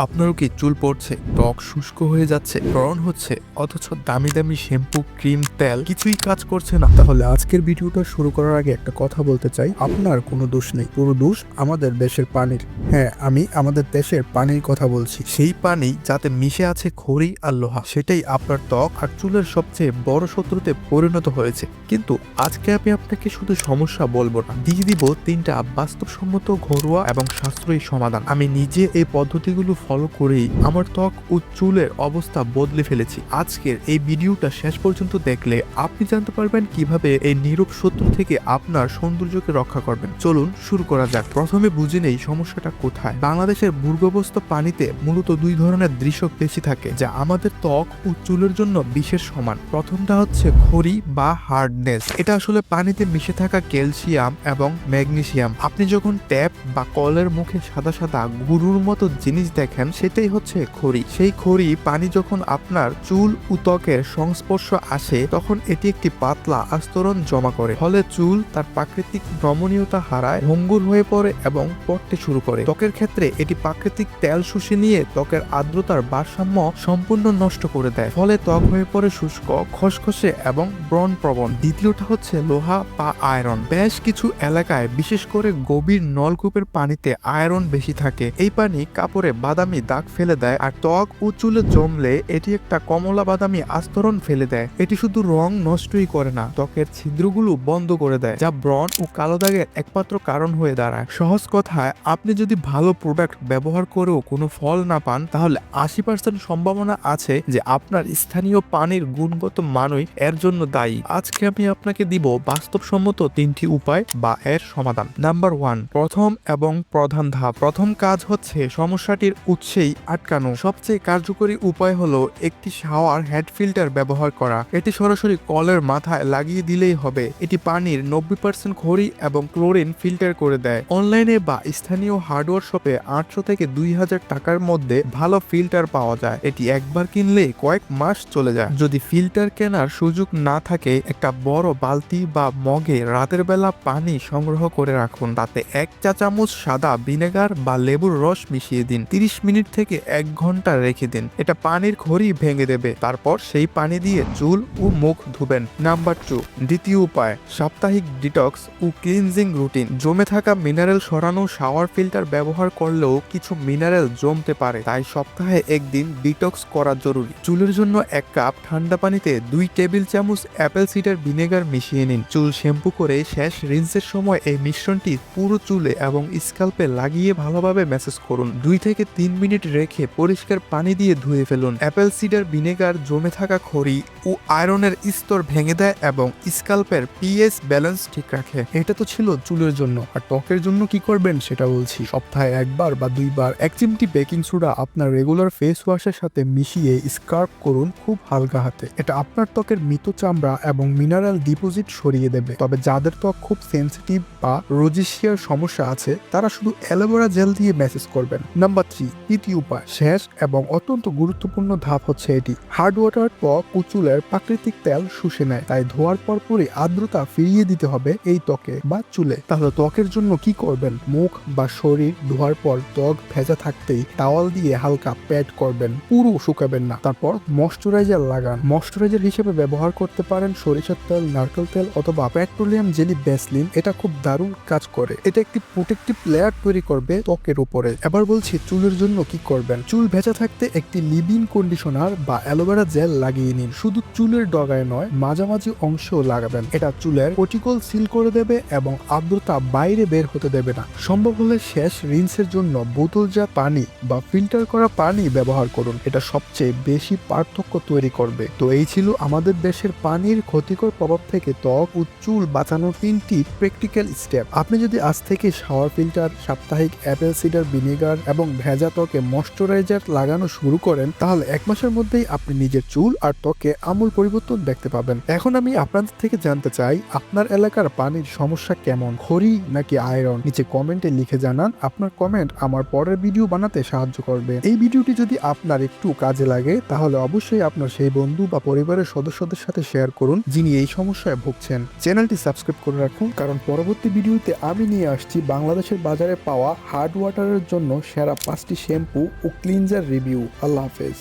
আপনারও কি চুল পড়ছে, ত্বক শুষ্ক হয়ে যাচ্ছে, ব্রণ হচ্ছে, অথচ দামি দামি শ্যাম্পু, ক্রিম, তেল কিছুই কাজ করছে না? তাহলে আজকের ভিডিওটা শুরু করার আগে একটা কথা বলতে চাই, আপনার কোনো দোষ নেই, পুরো দোষ আমাদের দেশের পানির। হ্যাঁ, আমি আমাদের দেশের পানির কথা বলছি। সেই পানি যাতে মিশে আছে খড়ি আর লোহা, সেটাই আপনার ত্বক আর চুলের সবচেয়ে বড় শত্রুতে পরিণত হয়েছে। কিন্তু আজকে আমি আপনাকে শুধু সমস্যা বলবো না, দিয়ে দিব 3টা বাস্তবসম্মত, ঘরোয়া এবং সাশ্রয়ী সমাধান। আমি নিজে এই পদ্ধতিগুলো ফলো করেই আমার ত্বক ও চুলের অবস্থা বদলে ফেলেছি। আজকের এই ভিডিওটা শেষ পর্যন্ত দেখলে আপনি জানতে পারবেন কিভাবে এই নীরব শত্রু থেকে আপনার সৌন্দর্যকে রক্ষা করবেন। চলুন শুরু করা যাক। প্রথমে বুঝে নেই সমস্যাটা কোথায়। বাংলাদেশের ভূগর্ভস্থ পানিতে মূলত 2 ধরনের দৃশ্য বেশি থাকে, যা আমাদের ত্বক ও চুলের জন্য বিশেষ সমান। প্রথমটা হচ্ছে খড়ি বা হার্ডনেস। এটা আসলে পানিতে মিশে থাকা ক্যালসিয়াম এবং ম্যাগনেসিয়াম। আপনি যখন ট্যাপ বা কলের মুখে সাদা সাদা গুরুর মতো জিনিস দেখেন, সেটাই হচ্ছে খড়ি। সেই খড়ি পানি যখন আপনার চুল ও ত্বকের সংস্পর্শ আসে, তখন এটি একটি পাতলা আস্তরণ জমা করে, ফলে চুল তার প্রাকৃতিক নমনীয়তা হারায়, ভঙ্গুর হয়ে পড়ে এবং পড়তে শুরু করে। ত্বকের ক্ষেত্রে এটি প্রাকৃতিক তেল শুষে নিয়ে ত্বকের আর্দ্রতার ভারসাম্য সম্পূর্ণ নষ্ট করে দেয়, ফলে ত্বক হয়ে পড়ে শুষ্ক, খসখসে এবং ব্রণ প্রবণ। দ্বিতীয়টা হচ্ছে লোহা বা আয়রন। বেশ কিছু এলাকায়, বিশেষ করে গভীর নলকূপের পানিতে আয়রন বেশি থাকে। এই পানি কাপড়ে বাদামি দাগ ফেলে দেয়, আর ত্বক ও চুলে জমলে এটি একটা কমলা বাদামি আস্তরণ ফেলে দেয়। এটি শুধু রং নষ্টই করে না, ত্বকের ছিদ্রগুলো বন্ধ করে দেয়, যা ব্রণ ও কালো দাগের একমাত্র কারণ হয়ে দাঁড়ায়। সহজ কথায়, আপনি যদি ভালো প্রোডাক্ট ব্যবহার করেও কোনো ফল না পান, তাহলে 80% সম্ভাবনা আছে যে আপনার স্থানীয় পানির গুণগত মানই এর জন্য দায়ী। আজকে আমি আপনাকে দিব বাস্তবসম্মত 3টি উপায় বা এর সমাধান। নাম্বার 1, প্রথম এবং প্রধান ধাপ। প্রথম কাজ হচ্ছে সমস্যাটির উৎসেই আটকানো। সবচেয়ে কার্যকরী উপায় হলো একটি শাওয়ার হেড ফিল্টার ব্যবহার করা। এটি সরাসরি কলের মাথায় লাগিয়ে দিলেই হবে। এটি পানির 90% খড়ি এবং ক্লোরিন ফিল্টার করে দেয়। অনলাইনে বা স্থানীয় হার্ডওয়্যার শপে 800 থেকে 2000 টাকার মধ্যে ভালো ফিল্টার পাওয়া যায়। এটি একবার কিনলে কয়েক মাস চলে যায়। যদি ফিল্টার কেনার সুযোগ না থাকে, একটা বড় বালতি বা মগে রাতের বেলা পানি সংগ্রহ করে রাখুন। তাতে 1 চা চামচ সাদা ভিনেগার বা লেবুর রস মিশিয়ে দিন। 30 মিনিট থেকে 1 ঘন্টা রেখে দিন। এটা পানির খড়ি ভেঙে দেবে। তারপর সেই পানি দিয়ে চুল ও মুখ ধুবেন। নাম্বার 2, দ্বিতীয় উপায়, সাপ্তাহিক ডিটক্স ও ক্লিনজিং রুটিন। জমে থাকা মিনারেল সরানো। শাওয়ার ফিল্টার ব্যবহার করলেও কিছু মিনারেল জমতে পারে, তাই সপ্তাহে 1 দিন ডিটক্স করা জরুরি। চুলের জন্য 1 কাপ ঠান্ডা পানিতে 2 টেবিল চামচ অ্যাপেল সিডার ভিনেগার মিশিয়ে নিন। চুল শ্যাম্পু করে শেষ রিন্সের সময় এই মিশ্রণটি পুরো চুলে এবং স্ক্যাল্পে লাগিয়ে ভালোভাবে ম্যাসেজ করুন। 2 থেকে 3 মিনিট রেখে পরিষ্কার পানি দিয়ে ধুয়ে ফেলুন। অ্যাপেল সিডার ভিনেগার জমে থাকা খড়ি ও আয়রনের স্তর ভেঙে দেয় এবং স্ক্যাল্পের পিএইচ ব্যালেন্স ঠিক রাখে। এটা তো ছিল চুলের জন্য, আর ত্বকের জন্য কি করবেন সেটা বলছি। সপ্তাহে 1 বার বা 2 বার 1 চিমটি বেকিং সোডা আপনার রেগুলার ফেস ওয়াশের সাথে মিশিয়ে স্ক্রাব করুন খুব হালকা হাতে। এটা আপনার ত্বকের মৃত চামড়া এবং মিনারেল ডিপোজিট সরিয়ে দেবে। তবে যাদের ত্বক খুব সেনসিটিভ বা রোজিশিয়ার সমস্যা আছে, তারা শুধু অ্যালোভেরা জেল দিয়ে ম্যাসেজ করবেন। নাম্বার 3, তৃতীয় উপায়, শেষ এবং অত্যন্ত গুরুত্বপূর্ণ ধাপ হচ্ছে এটি। হার্ড ওয়াটার ত্বক ও চুলের প্রাকৃতিক তেল শুষে নেয়, তাই ধোয়ার পরপরই আর্দ্রতা ফিরিয়ে দিতে হবে এই ত্বকে বা চুলে। তাহলে ত্বকের জন্য কি করবেন? মুখ বা শরীর ধোয়ার পর ত্বক ভেজা থাকতেই টাওয়াল দিয়ে হালকা প্যাড করবেন, পুরো শুকাবেন না। তারপর ময়শ্চারাইজার লাগান। ময়শ্চারাইজার হিসেবে ব্যবহার করতে পারেন সরিষার তেল, নারকেল তেল অথবা পেট্রোলিয়াম জেলি ভ্যাসলিন। এটা খুব দারুণ কাজ করে। এটা একটি প্রোটেক্টিভ লেয়ার তৈরি করবে ত্বকের উপরে। এবার বলছি চুলের জন্য কি করবেন। চুল ভেজা থাকতে একটি লিভ-ইন কন্ডিশনার বা অ্যালোভেরা জেল লাগিয়ে নিন। শুধু চুলের ডগায় নয়, মাঝামাঝি অংশেও লাগাবেন। এটা চুলের কটিকল সিল করে দেবে এবং আর্দ্রতা বাইরে বের হতে দেবে না। সম্ভব হলে শেষ রিন্সের জন্য বোতলজাত পানি বা ফিল্টার করা পানি ব্যবহার করুন। এটা সবচেয়ে বেশি পার্থক্য তৈরি করবে। তো এই ছিল আমাদের দেশের পানির ক্ষতিকর প্রভাব থেকে ত্বক ও চুল বাঁচানোর 3টি প্র্যাকটিক্যাল স্টেপ। আপনি যদি আজ থেকে শাওয়ার ফিল্টার, সাপ্তাহিক অ্যাপেল সিডার ভিনেগার এবং ভেজা ত্বকে ময়শ্চারাইজার লাগানো শুরু করেন, তাহলে 1 মাসের মধ্যেই আপনি নিজের চুল আর ত্বকে আমূল পরিবর্তন দেখতে পাবেন। এখন আমি আপনাদের থেকে জানতে চাই, আপনার এলাকার পানির সমস্যা কেমন, খড়ি নাকি আয়রন? নিচে কমেন্টে লিখে জানান। আপনার কমেন্ট আমার পরের ভিডিও বানাতে সাহায্য করবে। এই ভিডিওটি যদি আপনার একটু কাজে লাগে, তাহলে অবশ্যই আপনার সেই বন্ধু বা পরিবারের সদস্যদের সাথে শেয়ার করুন যিনি এই সমস্যায় ভুগছেন। চ্যানেলটি সাবস্ক্রাইব করে রাখুন, কারণ পরবর্তী ভিডিওতে আমি নিয়ে আসছি বাংলাদেশের বাজারে পাওয়া হার্ড ওয়াটারের জন্য সেরা 5টি শ্যাম্পু ও ক্লিনজার রিভিউ। আল্লাহ হাফেজ।